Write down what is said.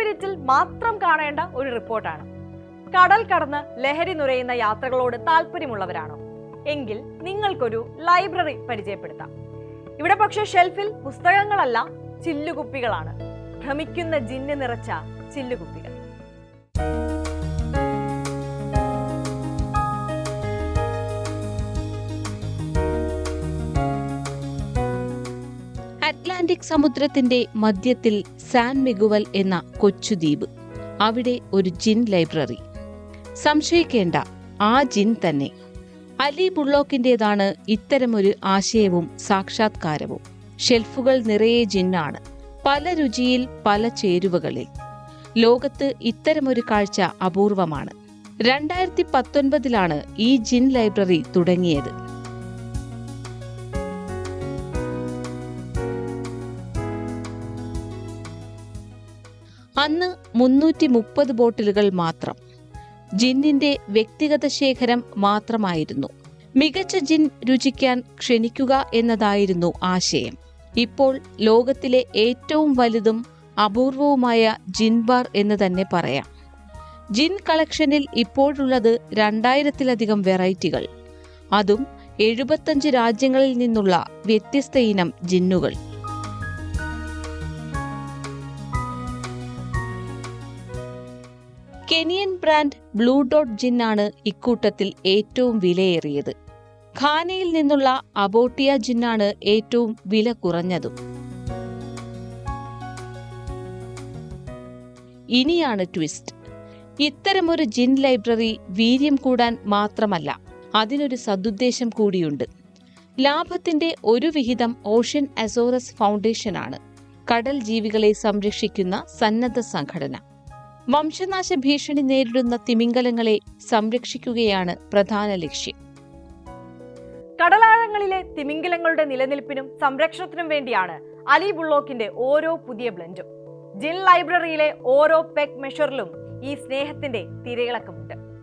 മിനിറ്റിൽ മാത്രം കാണേണ്ട ഒരു റിപ്പോർട്ടാണ്. കടൽ കടന്ന് ലഹരി നുരയുന്ന യാത്രകളോട് താല്പര്യമുള്ളവരാണോ? എങ്കിൽ നിങ്ങൾക്കൊരു ലൈബ്രറി പരിചയപ്പെടുത്താം. ഇവിടെ പക്ഷേ ഷെൽഫിൽ പുസ്തകങ്ങളല്ല, ചില്ലുകുപ്പികളാണ്. ഭ്രമിക്കുന്ന ജിന്ന് നിറച്ച ചില്ലുകുപ്പികൾ. അറ്റ്ലാന്റിക് സമുദ്രത്തിന്റെ മധ്യത്തിൽ സാൻ മിഗുവൽ എന്ന കൊച്ചുദ്വീപ്. അവിടെ ഒരു ജിൻ ലൈബ്രറി. സംശയിക്കേണ്ട, ആ ജിൻ തന്നെ. അലി ബുള്ളോക്കിന്റേതാണ് ഇത്തരമൊരു ആശയവും സാക്ഷാത്കാരവും. ഷെൽഫുകൾ നിറയെ ജിന്നാണ്, പല രുചിയിൽ, പല ചേരുവകളിൽ. ലോകത്ത് ഇത്തരമൊരു കാഴ്ച അപൂർവമാണ്. 2019 ഈ ജിൻ ലൈബ്രറി തുടങ്ങിയത്. അന്ന് 330 ബോട്ടിലുകൾ മാത്രം. ജിന്നിന്റെ വ്യക്തിഗത ശേഖരം മാത്രമായിരുന്നു. മികച്ച ജിൻ രുചിക്കാൻ ക്ഷണിക്കുക എന്നതായിരുന്നു ആശയം. ഇപ്പോൾ ലോകത്തിലെ ഏറ്റവും വലുതും അപൂർവവുമായ ജിൻ ബാർ എന്ന് തന്നെ പറയാം. ജിൻ കളക്ഷനിൽ ഇപ്പോഴുള്ളത് 2000-ലധികം വെറൈറ്റികൾ. അതും 75 രാജ്യങ്ങളിൽ നിന്നുള്ള വ്യത്യസ്ത ഇനം ജിന്നുകൾ. കെനിയൻ ബ്രാൻഡ് ബ്ലൂ ഡോട്ട് ജിന്നാണ് ഇക്കൂട്ടത്തിൽ ഏറ്റവും വിലയേറിയത്. ഘാനയിൽ നിന്നുള്ള അബോട്ടിയ ജിന്നാണ് ഏറ്റവും വില കുറഞ്ഞതും. ഇനിയാണ് ട്വിസ്റ്റ്. ഇത്തരമൊരു ജിൻ ലൈബ്രറി വീര്യം കൂടാൻ മാത്രമല്ല, അതിനൊരു സദുദ്ദേശം കൂടിയുണ്ട്. ലാഭത്തിന്റെ ഒരു വിഹിതം ഓഷ്യൻ അസോറസ് ഫൗണ്ടേഷനാണ്, കടൽ ജീവികളെ സംരക്ഷിക്കുന്ന സന്നദ്ധ സംഘടന. വംശനാശ ഭീഷണി നേരിടുന്ന തിമിംഗലങ്ങളെ സംരക്ഷിക്കുകയാണ് പ്രധാന ലക്ഷ്യം. കടലാഴങ്ങളിലെ തിമിംഗലങ്ങളുടെ നിലനിൽപ്പിനും സംരക്ഷണത്തിനും വേണ്ടിയാണ് അലി ബുള്ളോക്കിന്റെ ഓരോ പുതിയ ബ്ലെൻഡും. ജിൻ ലൈബ്രറിയിലെ ഓരോ പെഗ് മെഷറിലും ഈ സ്നേഹത്തിന്റെ തിരയിളക്കമുണ്ട്.